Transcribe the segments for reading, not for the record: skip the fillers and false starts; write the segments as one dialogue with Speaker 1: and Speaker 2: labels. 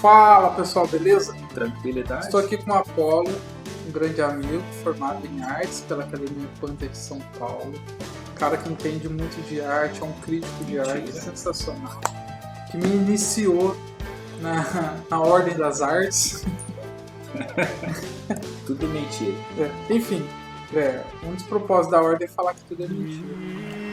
Speaker 1: Fala pessoal, beleza?
Speaker 2: Tranquilidade.
Speaker 1: Estou aqui com o Apolo, um grande amigo formado em artes pela Academia Panta de São Paulo. Cara que entende muito de arte, é um crítico de arte sensacional. Que me iniciou na ordem das artes.
Speaker 2: Tudo mentira.
Speaker 1: Enfim, um dos propósitos da ordem é falar que tudo é mentira.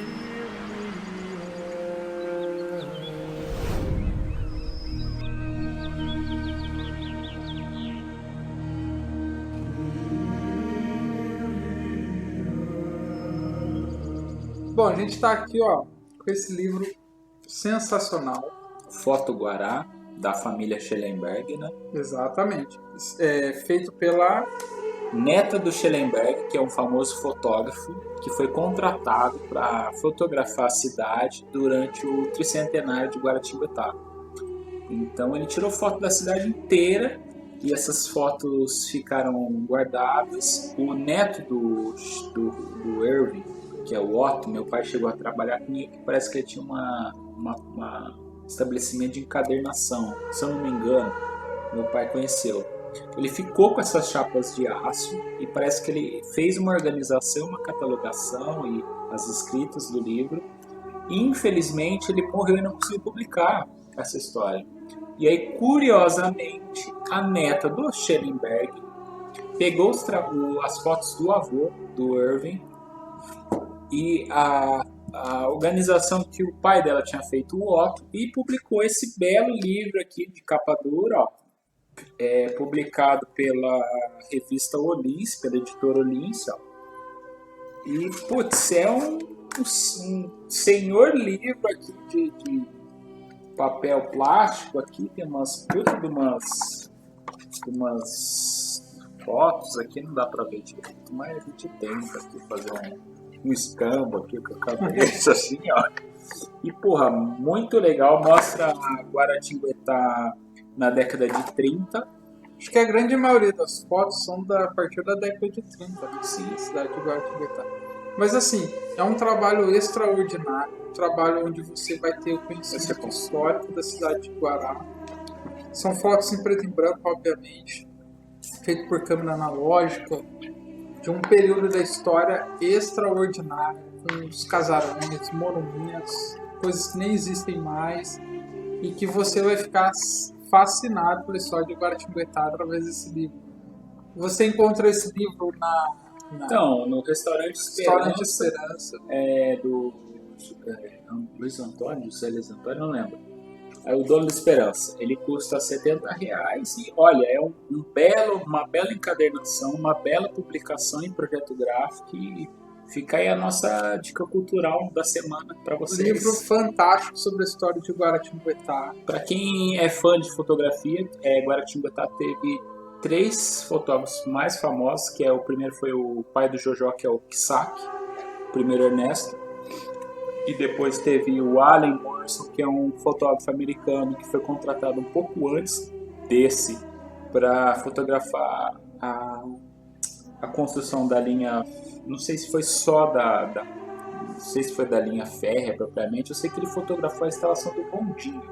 Speaker 1: Bom, a gente está aqui com esse livro sensacional.
Speaker 2: Foto Guará, da família Schellenberg, né?
Speaker 1: Exatamente. Feito pela
Speaker 2: neta do Schellenberg, que é um famoso fotógrafo que foi contratado para fotografar a cidade durante o tricentenário de Guaratinguetá. Então ele tirou foto da cidade inteira e essas fotos ficaram guardadas. O neto do Irving, que é o Otto, meu pai chegou a trabalhar com ele, parece que ele tinha um estabelecimento de encadernação, se eu não me engano, meu pai conheceu. Ele ficou com essas chapas de aço e parece que ele fez uma organização, uma catalogação e as escritas do livro. E, infelizmente, ele morreu e não conseguiu publicar essa história. E aí, curiosamente, a neta do Schellenberg pegou as fotos do avô, do Irving, e a organização que o pai dela tinha feito, o Otto, e publicou esse belo livro aqui de capa dura, publicado pela revista Olins, pela editora Olins. E, putz, é um senhor livro aqui de papel plástico. Aqui tem umas fotos aqui, não dá pra ver direito, mas a gente tenta aqui fazer um escambo aqui com a cabeça assim, ó. E, porra, muito legal, mostra a Guaratinguetá na década de 30.
Speaker 1: Acho que a grande maioria das fotos são a partir da década de 30, né? Sim, a cidade de Guaratinguetá. Mas assim, é um trabalho extraordinário, um trabalho onde você vai ter o conhecimento histórico da cidade de Guará. São fotos em preto e branco, obviamente, feito por câmera analógica, de um período da história extraordinário, com os casarões, monumentos, coisas que nem existem mais, e que você vai ficar fascinado pela história de Guaratinguetá através desse livro. Você encontra esse livro
Speaker 2: no Restaurante Esperança, do Luiz Antônio, José Luiz Antônio, não lembro. É o Dono da Esperança. Ele custa R$70 e, olha, é uma bela encadernação, uma bela publicação em projeto gráfico, e fica aí a nossa dica cultural da semana para vocês.
Speaker 1: Livro fantástico sobre a história de Guaratinguetá.
Speaker 2: Para quem é fã de fotografia, Guaratinguetá teve 3 fotógrafos mais famosos, que o primeiro foi o pai do Jojó, que é o Kisaki, o primeiro Ernesto, e depois teve o Allen Morrison, que é um fotógrafo americano que foi contratado um pouco antes desse para fotografar a construção da linha, não sei se foi só não sei se foi da linha férrea propriamente, eu sei que ele fotografou a instalação do bondinho.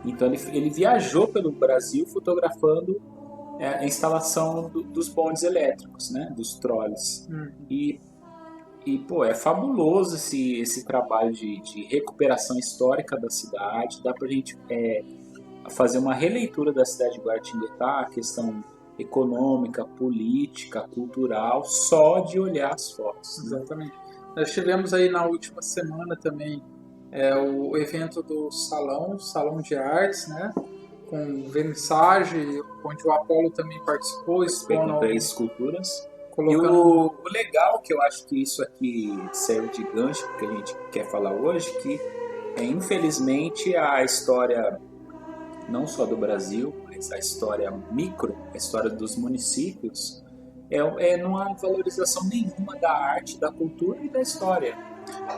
Speaker 2: Então ele viajou pelo Brasil fotografando a instalação dos bondes elétricos, né, dos trolleys. E pô, é fabuloso esse trabalho de recuperação histórica da cidade. Dá pra gente fazer uma releitura da cidade de Guaratinguetá, a questão econômica, política, cultural, só de olhar as fotos.
Speaker 1: Exatamente. Nós tivemos aí na última semana também o evento do Salão de Artes, né? Com vernissage, onde o Apolo também participou, expondo
Speaker 2: esculturas. E o legal, que eu acho que isso aqui serve de gancho, porque a gente quer falar hoje, que infelizmente a história, não só do Brasil, mas a história micro, a história dos municípios, não há valorização nenhuma da arte, da cultura e da história.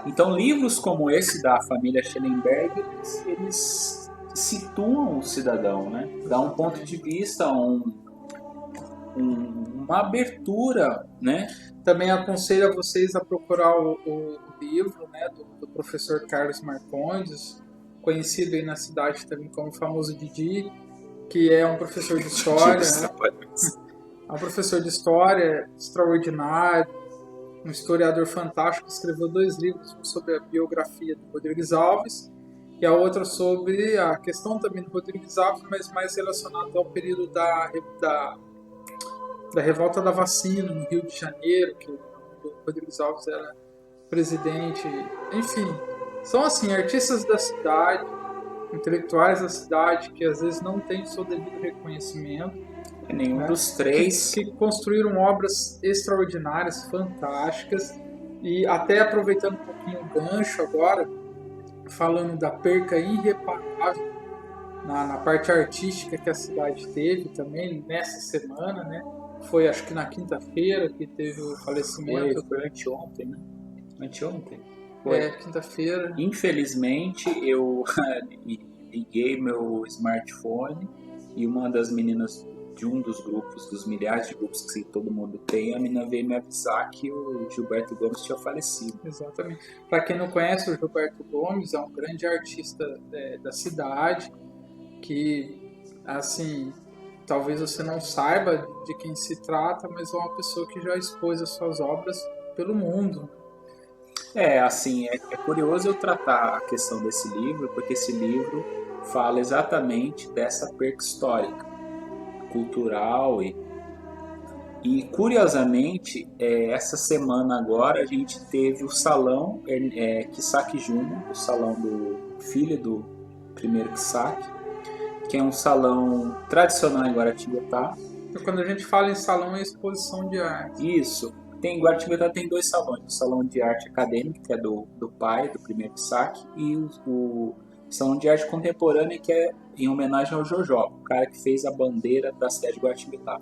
Speaker 2: Então livros como esse da família Schellenberg, eles situam o cidadão, né? Dá um ponto de vista, uma abertura, né?
Speaker 1: Também aconselho a vocês a procurar o livro, né, do professor Carlos Marcondes, conhecido aí na cidade também como o famoso Didi, que é um professor de história, né? É um professor de história extraordinário, um historiador fantástico, que escreveu 2 livros, um sobre a biografia do Rodrigues Alves e a outra sobre a questão também do Rodrigues Alves, mas mais relacionado ao período da revolta da vacina no Rio de Janeiro, que o Rodrigues Alves era presidente. Enfim, são assim, artistas da cidade, intelectuais da cidade, que às vezes não têm o seu devido reconhecimento.
Speaker 2: Nenhum dos três.
Speaker 1: Que construíram obras extraordinárias, fantásticas, e até aproveitando um pouquinho o gancho agora, falando da perca irreparável na parte artística que a cidade teve também nessa semana, né? Foi acho que na quinta-feira que teve o falecimento.
Speaker 2: Foi anteontem, né? Anteontem.
Speaker 1: Foi. Quinta-feira.
Speaker 2: Infelizmente, eu liguei meu smartphone e uma das meninas de um dos grupos, dos milhares de grupos que todo mundo tem, a menina veio me avisar que o Gilberto Gomes tinha falecido.
Speaker 1: Exatamente. Para quem não conhece, o Gilberto Gomes é um grande artista da cidade, que, assim, talvez você não saiba de quem se trata, mas é uma pessoa que já expôs as suas obras pelo mundo.
Speaker 2: Assim, é curioso eu tratar a questão desse livro, porque esse livro fala exatamente dessa perca histórica, cultural e curiosamente, essa semana agora a gente teve o salão Kisaki Júnior, o salão do filho do primeiro Kisaki, que é um salão tradicional em Guaratinguetá.
Speaker 1: Então, quando a gente fala em salão, é exposição de arte.
Speaker 2: Isso. Em Guaratinguetá tem 2 salões, o salão de arte acadêmica, que é do pai, do primeiro Kisaki, e o salão de arte contemporânea, que é em homenagem ao Jojó, o cara que fez a bandeira da cidade de Guaratinguetá.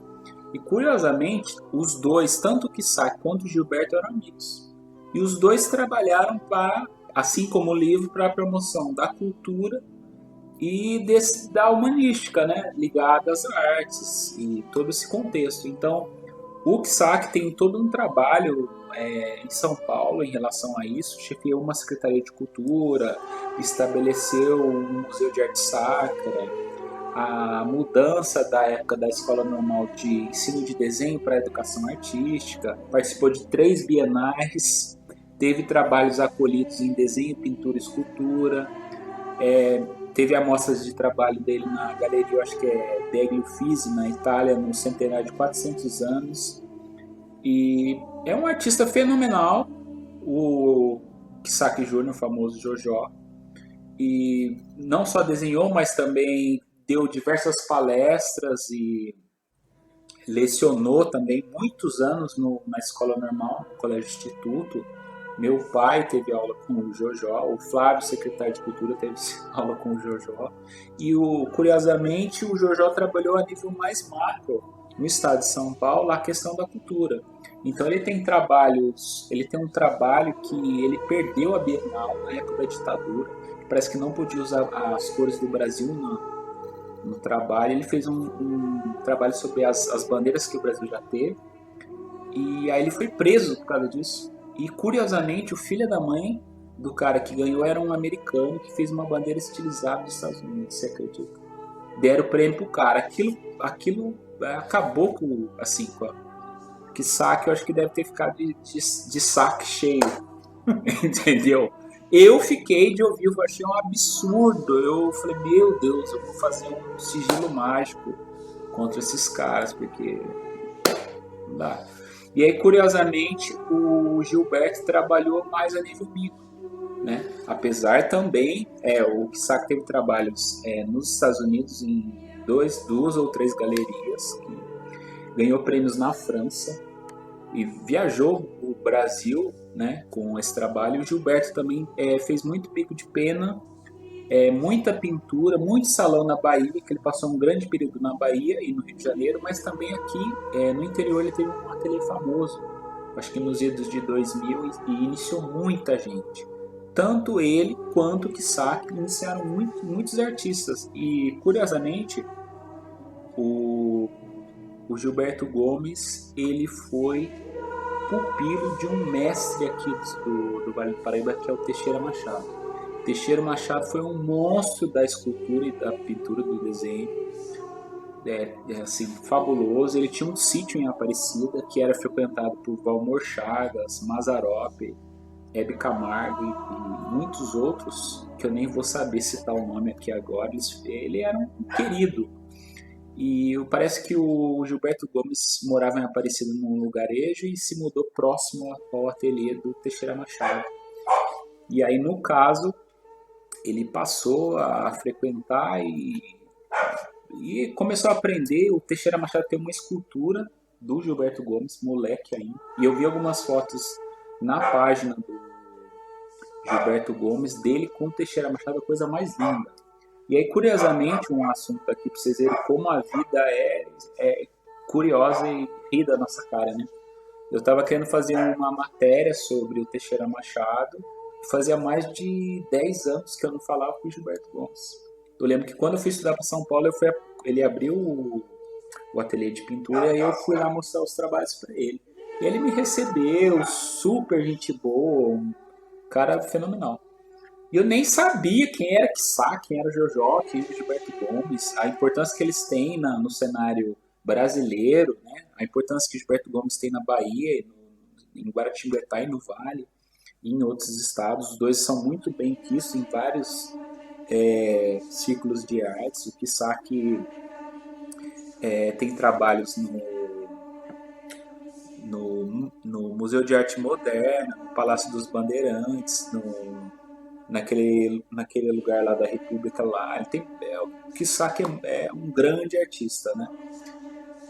Speaker 2: E curiosamente, os dois, tanto o Kisaki quanto o Gilberto, eram amigos. E os dois trabalharam para, assim como o livro, para a promoção da cultura e da humanística, né, ligada às artes e todo esse contexto. Então, o Kisaki tem todo um trabalho em São Paulo em relação a isso, chefiou uma secretaria de cultura, estabeleceu um museu de arte sacra, a mudança da época da escola normal de ensino de desenho para a educação artística, participou de 3 bienais, teve trabalhos acolhidos em desenho, pintura e escultura, teve amostras de trabalho dele na galeria, eu acho que é Degli Uffizi, na Itália, no centenário de 400 anos. E é um artista fenomenal, o Kisaki Júnior, o famoso Jojó. E não só desenhou, mas também deu diversas palestras e lecionou também muitos anos na escola normal, no colégio instituto. Meu pai teve aula com o Jojó, o Flávio, secretário de Cultura, teve aula com o Jojó. E, curiosamente, o Jojó trabalhou a nível mais macro no estado de São Paulo a questão da cultura. Então ele tem um trabalho que ele perdeu a Bienal na época da ditadura, parece que não podia usar as cores do Brasil no trabalho. Ele fez um trabalho sobre as bandeiras que o Brasil já teve, e aí ele foi preso por causa disso. E curiosamente, o filho da mãe do cara que ganhou era um americano que fez uma bandeira estilizada dos Estados Unidos, você acredita? Deram o prêmio pro cara. Aquilo acabou com a Kisaki, eu acho que deve ter ficado de saco cheio. Entendeu? Eu fiquei de ouvir, eu achei um absurdo. Eu falei, meu Deus, eu vou fazer um sigilo mágico contra esses caras, porque não dá. E aí, curiosamente, o Gilberto trabalhou mais a nível micro, né? Apesar também, o Kisaki teve trabalhos nos Estados Unidos em 2 ou 3 galerias, que ganhou prêmios na França e viajou o Brasil, né, com esse trabalho. O Gilberto também fez muito pico de pena, muita pintura, muito salão na Bahia, que ele passou um grande período na Bahia e no Rio de Janeiro, mas também aqui no interior ele teve um ateliê famoso, acho que nos idos de 2000, e iniciou muita gente. Tanto ele quanto o Kisaki iniciaram muitos artistas. E, curiosamente, o Gilberto Gomes, ele foi pupilo de um mestre aqui do Vale do Paraíba, que é o Teixeira Machado. Teixeira Machado foi um monstro da escultura e da pintura, do desenho. assim, fabuloso. Ele tinha um sítio em Aparecida que era frequentado por Valmor Chagas, Mazzaropi, Hebe Camargo e muitos outros, que eu nem vou saber citar o nome aqui agora. Ele era um querido. E parece que o Gilberto Gomes morava em Aparecida num lugarejo e se mudou próximo ao ateliê do Teixeira Machado. E aí, no caso, ele passou a frequentar e começou a aprender. O Teixeira Machado tem uma escultura do Gilberto Gomes, moleque ainda. E eu vi algumas fotos na página do Gilberto Gomes, dele com o Teixeira Machado, a coisa mais linda. E aí, curiosamente, um assunto aqui para vocês verem como a vida é curiosa e ri da nossa cara, né? Eu estava querendo fazer uma matéria sobre o Teixeira Machado. Fazia mais de 10 anos que eu não falava com o Gilberto Gomes. Eu lembro que quando eu fui estudar para São Paulo, ele abriu o ateliê de pintura e eu fui lá mostrar os trabalhos para ele. E ele me recebeu, super gente boa, um cara fenomenal. E eu nem sabia quem era Quissá, quem era o Jojó, quem era o Gilberto Gomes, a importância que eles têm no cenário brasileiro, né? A importância que o Gilberto Gomes tem na Bahia, em Guaratinguetá e no Vale, e em outros estados. Os dois são muito bem vistos em vários círculos de artes. O Quissá que tem trabalhos no Museu de Arte Moderna, no Palácio dos Bandeirantes, naquele lugar lá da República lá. Ele tem, o Quissá que é um grande artista, né?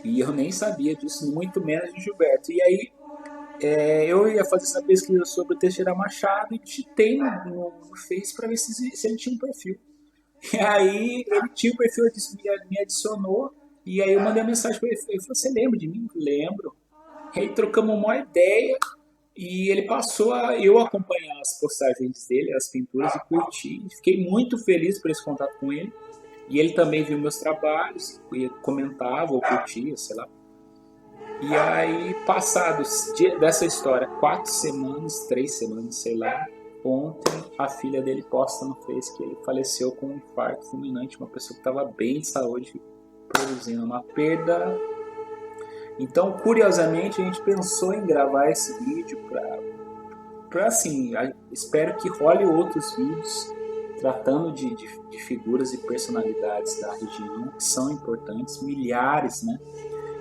Speaker 2: E eu nem sabia disso, muito menos de Gilberto. E aí eu ia fazer essa pesquisa sobre o Teixeira Machado e digitei no Face para ver se ele tinha um perfil. E aí ele tinha um perfil, me adicionou, e aí eu mandei uma mensagem para ele. Ele falou: você lembra de mim? Lembro. E aí trocamos uma ideia e ele passou a eu acompanhar as postagens dele, as pinturas, e curtir. Fiquei muito feliz por esse contato com ele. E ele também viu meus trabalhos, comentava ou curtia, sei lá. E aí, passados dessa história, 4 semanas, 3 semanas, sei lá, ontem a filha dele posta no Face que ele faleceu com um infarto fulminante, uma pessoa que estava bem de saúde, produzindo uma perda. Então, curiosamente, a gente pensou em gravar esse vídeo para assim, espero que role outros vídeos tratando de figuras e personalidades da região que são importantes, milhares, né?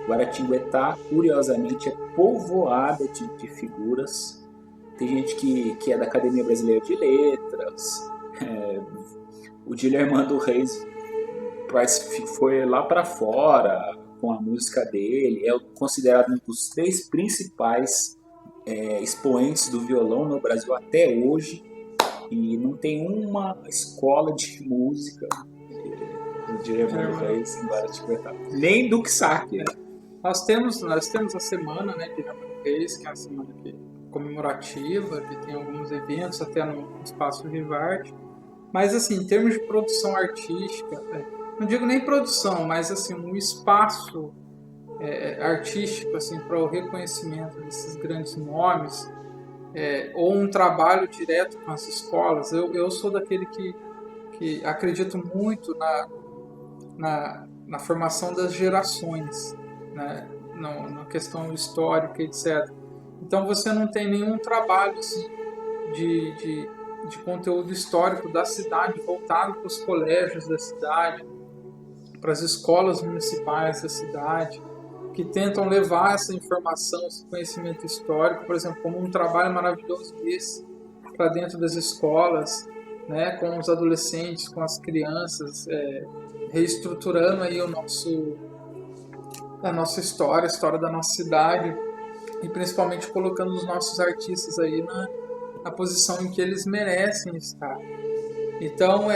Speaker 2: Guaratinguetá, curiosamente, é povoada de figuras. Tem gente que é da Academia Brasileira de Letras. O Dilermando Reis foi lá para fora com a música dele. É considerado um dos 3 principais expoentes do violão no Brasil até hoje. E não tem uma escola de música do Dilermando Reis em Guaratinguetá. Nem do Quissá.
Speaker 1: Nós temos a semana, né, de Reis, que é a semana comemorativa, que tem alguns eventos até no Espaço Vivarte. Mas, assim, em termos de produção artística, não digo nem produção, mas assim, um espaço artístico assim, para o reconhecimento desses grandes nomes, ou um trabalho direto com as escolas. Eu sou daquele que acredito muito na formação das gerações, né? Na questão histórica, etc. Então você não tem nenhum trabalho assim, de conteúdo histórico da cidade voltado para os colégios da cidade, para as escolas municipais da cidade, que tentam levar essa informação, esse conhecimento histórico, por exemplo, como um trabalho maravilhoso desse, para dentro das escolas, né, com os adolescentes, com as crianças, reestruturando aí a nossa história, a história da nossa cidade, e principalmente colocando os nossos artistas aí na posição em que eles merecem estar. Então,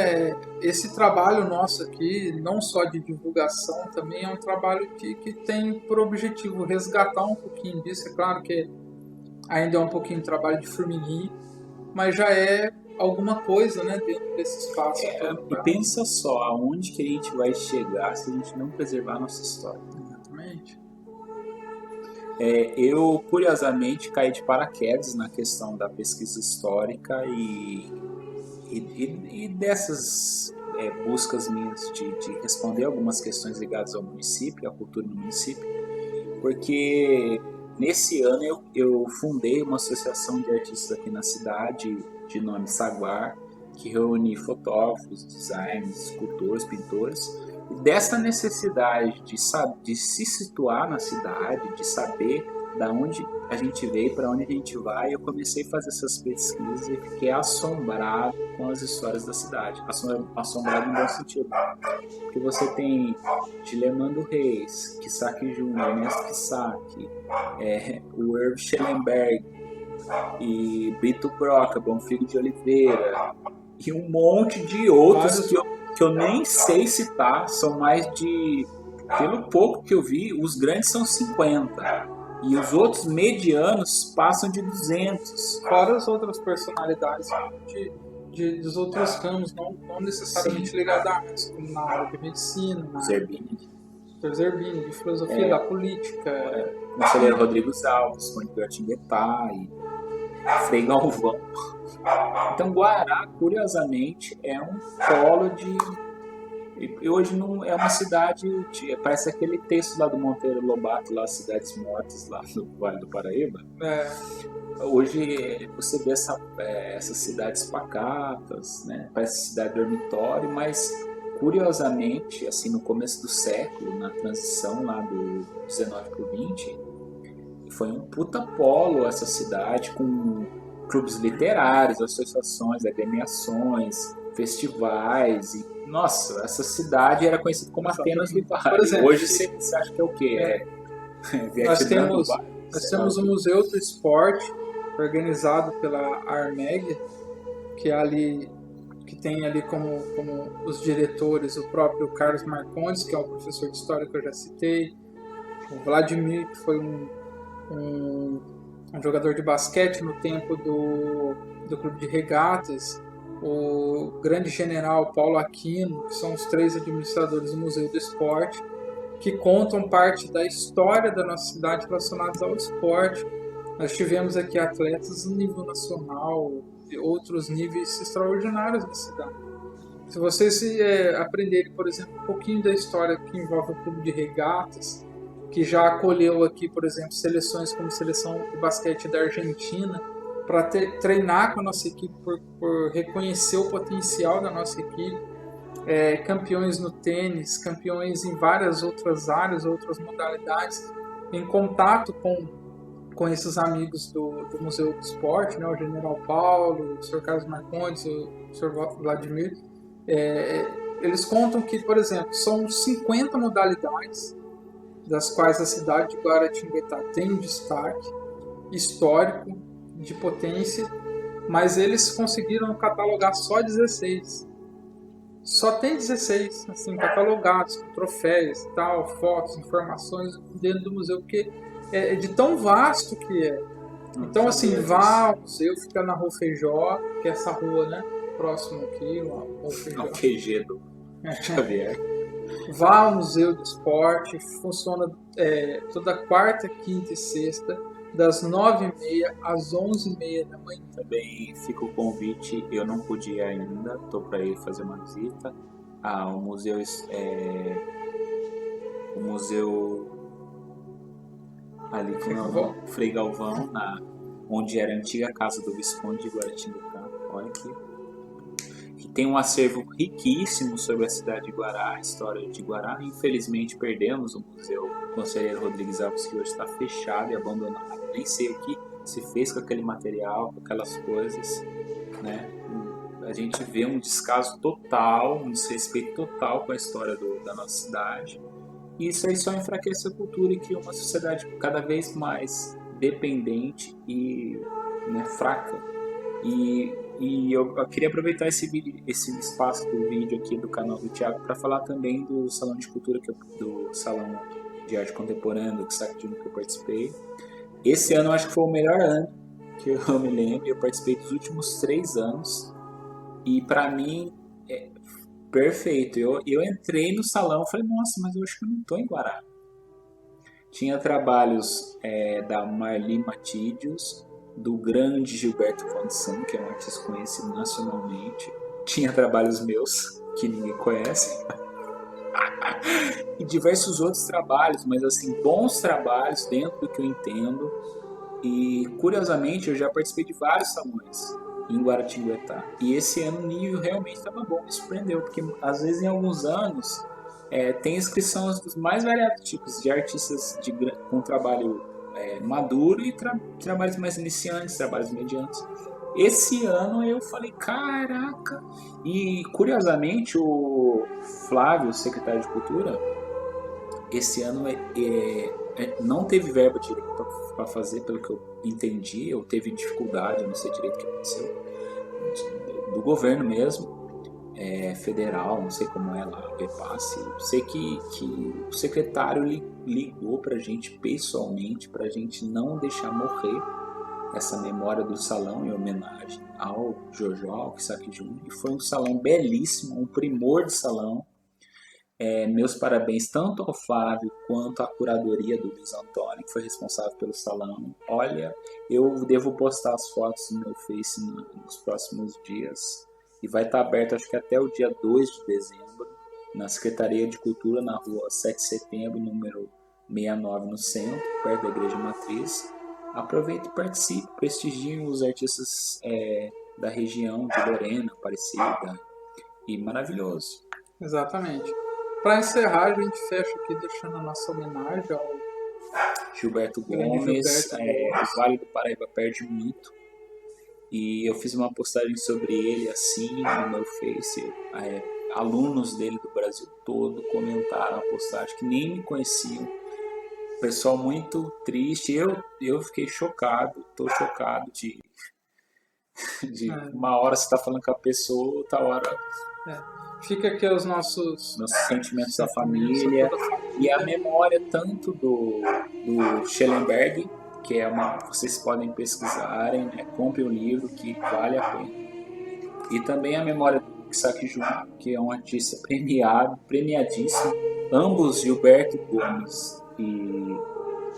Speaker 1: esse trabalho nosso aqui, não só de divulgação, também é um trabalho que tem por objetivo resgatar um pouquinho disso. É claro que ainda é um pouquinho de trabalho de formiguinha, mas já é alguma coisa, né, dentro desse espaço.
Speaker 2: E pensa só, aonde que a gente vai chegar se a gente não preservar a nossa história.
Speaker 1: Exatamente.
Speaker 2: Eu, curiosamente, caí de paraquedas na questão da pesquisa histórica e dessas buscas minhas de responder algumas questões ligadas ao município, à cultura no município, porque nesse ano eu fundei uma associação de artistas aqui na cidade, de nome Saguar, que reúne fotógrafos, designers, escultores, pintores. E dessa necessidade de se situar na cidade, de saber da onde a gente veio, para onde a gente vai, eu comecei a fazer essas pesquisas e fiquei assombrado com as histórias da cidade. Assombrado no bom sentido. Porque você tem Dilemando Reis, Kisaki Júnior, Ernesto Kisaki, o Irv Schellenberg, e Brito Broca, Bonfilho de Oliveira, e um monte de outros que eu nem sei citar, são mais de... Pelo pouco que eu vi, os grandes são 50. E os outros medianos passam de 200.
Speaker 1: Fora as outras personalidades dos outros ramos, não necessariamente ligados à arte, como na área de medicina,
Speaker 2: Zerbini,
Speaker 1: de filosofia, da política.
Speaker 2: Conselheiro Rodrigo Alves, Conde Guaratinguetá e Frei Galvão. Então, Guará, curiosamente, é um polo de... E hoje não é uma cidade, parece aquele texto lá do Monteiro Lobato, lá, Cidades Mortas, lá no Vale do Paraíba. Hoje você vê essas cidades pacatas, né? Parece cidade dormitório, mas curiosamente, assim, no começo do século, na transição lá do 19 para o 20, foi um puta polo essa cidade, com clubes literários, associações, agremiações, festivais. E, nossa, essa cidade era conhecida como Atenas do Vale. Hoje você acha que é o quê?
Speaker 1: Nós temos o Museu do Esporte, organizado pela Armeg, que tem ali como os diretores o próprio Carlos Marcondes, que é um professor de história que eu já citei, o Vladimir, que foi um jogador de basquete no tempo do clube de regatas, o grande general Paulo Aquino, que são os 3 administradores do Museu do Esporte, que contam parte da história da nossa cidade relacionados ao esporte. Nós tivemos aqui atletas no nível nacional e outros níveis extraordinários da cidade. Se vocês aprenderem, por exemplo, um pouquinho da história que envolve o clube de regatas, que já acolheu aqui, por exemplo, seleções como a seleção de basquete da Argentina, para treinar com a nossa equipe, por reconhecer o potencial da nossa equipe, campeões no tênis, campeões em várias outras áreas, outras modalidades, em contato com esses amigos do Museu do Esporte, né, o General Paulo, o Sr. Carlos Marcondes, o Sr. Vladimir, eles contam que, por exemplo, são 50 modalidades, das quais a cidade de Guaratinguetá tem um destaque histórico, de potência, mas eles conseguiram catalogar só 16. Só tem 16 assim, catalogados, com troféus, tal, fotos, informações dentro do museu, porque é de tão vasto que é. Então, assim, vá ao museu, fica na Rua Feijó, que é essa rua, né? Próximo aqui, lá, Rua Feijó.
Speaker 2: O QG do Xavier.
Speaker 1: Vá ao Museu do Esporte, funciona toda quarta, quinta e sexta, das 9h30 às 11h30 da manhã.
Speaker 2: Também fica o convite, eu não pude ir ainda, estou para ir fazer uma visita ao museu, o museu ali com o Frei Galvão, onde era a antiga casa do Visconde de Guaratinguetá. Olha aqui. Que tem um acervo riquíssimo sobre a cidade de Guará, a história de Guará. Infelizmente perdemos o museu Conselheiro Rodrigues Alves, que hoje está fechado e abandonado. Nem sei o que se fez com aquele material, com aquelas coisas, né? A gente vê um descaso total, um desrespeito total com a história da nossa cidade. E isso aí só enfraquece a cultura e cria uma sociedade cada vez mais dependente e, né, fraca. E eu queria aproveitar esse espaço do vídeo aqui do canal do Thiago para falar também do Salão de Cultura, do Salão de Arte Contemporânea do Kisaki Júnior, que eu participei. Esse ano eu acho que foi o melhor ano que eu me lembro. Eu participei dos últimos 3 anos e para mim é perfeito. Eu entrei no salão e falei, nossa, mas eu acho que eu não estou em Guará. Tinha trabalhos da Marli Matídios, do grande Gilberto Fonsan, que é um artista conhecido nacionalmente. tinha trabalhos meus, que ninguém conhece, e diversos outros trabalhos, mas assim, bons trabalhos dentro do que eu entendo. E curiosamente eu já participei de vários salões em Guaratinguetá. E esse ano o nível realmente estava bom, me surpreendeu, porque às vezes em alguns anos tem inscrição dos mais variados tipos de artistas com trabalho maduro e trabalhos mais iniciantes, trabalhos medianos. Esse ano eu falei, caraca! E curiosamente o Flávio, secretário de Cultura, esse ano não teve verba direito para fazer, pelo que eu entendi, ou teve dificuldade, eu não sei direito o que aconteceu, do governo mesmo, federal, não sei como é lá, o repasse. Sei que o secretário ligou para a gente pessoalmente, para a gente não deixar morrer essa memória do salão em homenagem ao Jojo, ao Kisaki Júnior, e foi um salão belíssimo, um primor de salão. Meus parabéns tanto ao Flávio quanto à curadoria do Luiz Antônio, que foi responsável pelo salão. Olha, eu devo postar as fotos no meu Face nos próximos dias, e vai estar aberto acho que até o dia 2 de dezembro, na Secretaria de Cultura, na rua 7 de setembro, número 69, no centro, perto da Igreja Matriz. Aproveite e participe, prestigiem os artistas da região de Lorena, Aparecida, e maravilhoso.
Speaker 1: Exatamente. Para encerrar, a gente fecha aqui deixando a nossa homenagem ao
Speaker 2: Gilberto Gomes. O Vale do Paraíba perde muito. E eu fiz uma postagem sobre ele assim no meu Face. Alunos dele do Brasil todo comentaram a postagem, que nem me conheciam. Pessoal muito triste. Eu fiquei chocado. Tô chocado de uma hora você está falando com a pessoa, outra hora...
Speaker 1: Fica aqui os nossos
Speaker 2: sentimentos da família e a memória tanto do Schellenberg, que vocês podem pesquisarem, né? Compre o livro que vale a pena. E também a memória do Kisaki Júnior, que é um artista premiadíssimo. Ambos, Gilberto Gomes e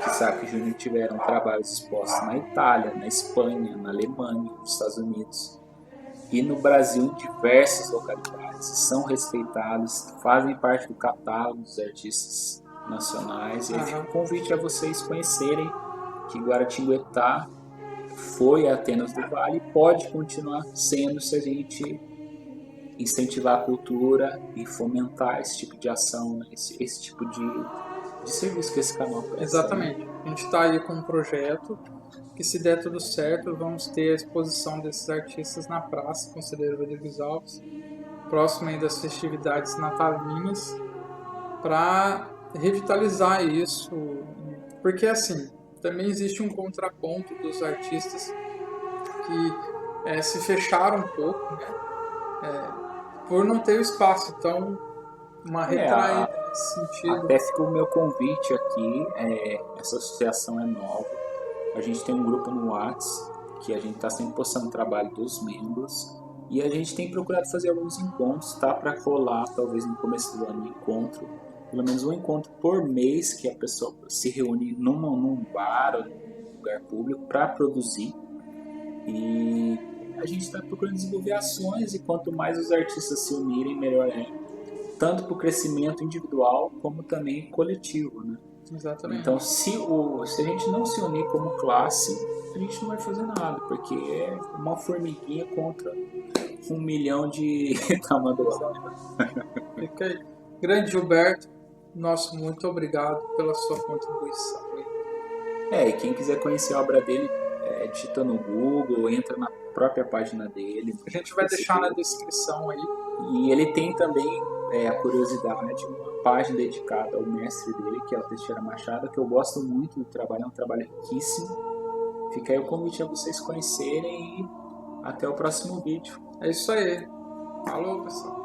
Speaker 2: Kisaki Júnior, tiveram trabalhos expostos na Itália, na Espanha, na Alemanha, nos Estados Unidos e no Brasil em diversas localidades. São respeitados, fazem parte do catálogo dos artistas nacionais. E fica o convite a vocês conhecerem que Guaratinguetá foi a Atenas do Vale e pode continuar sendo se a gente incentivar a cultura e fomentar esse tipo de ação, né? esse tipo de serviço que esse canal presta.
Speaker 1: Exatamente. A gente está aí com um projeto que, se der tudo certo, vamos ter a exposição desses artistas na Praça Conselheiro Rodrigues Alves, próximo aí das festividades natalinas, para revitalizar isso, porque assim, também existe um contraponto dos artistas que se fecharam um pouco, né? Por não ter o espaço, então uma retraída nesse sentido.
Speaker 2: Até fica o meu convite aqui, essa associação é nova, a gente tem um grupo no WhatsApp que a gente está sempre postando o trabalho dos membros, e a gente tem procurado fazer alguns encontros, tá? Para rolar, talvez no começo do ano, pelo menos um encontro por mês, que a pessoa se reúne num bar ou num lugar público para produzir. E a gente está procurando desenvolver ações, e quanto mais os artistas se unirem, melhor é. Tanto para o crescimento individual, como também coletivo, né?
Speaker 1: Exatamente.
Speaker 2: Então, se a gente não se unir como classe, a gente não vai fazer nada, porque é uma formiguinha contra 1 milhão de tamanduá.
Speaker 1: Fica aí. Grande Gilberto, nosso muito obrigado pela sua contribuição.
Speaker 2: E quem quiser conhecer a obra dele, digita no Google, entra na própria página dele.
Speaker 1: A gente vai deixar na descrição aí.
Speaker 2: E ele tem também, a curiosidade, uma página dedicada ao mestre dele, que é o Teixeira Machado, que eu gosto muito do trabalho, é um trabalho riquíssimo. Fica aí o convite a vocês conhecerem, e até o próximo vídeo.
Speaker 1: É isso aí. Falou, pessoal.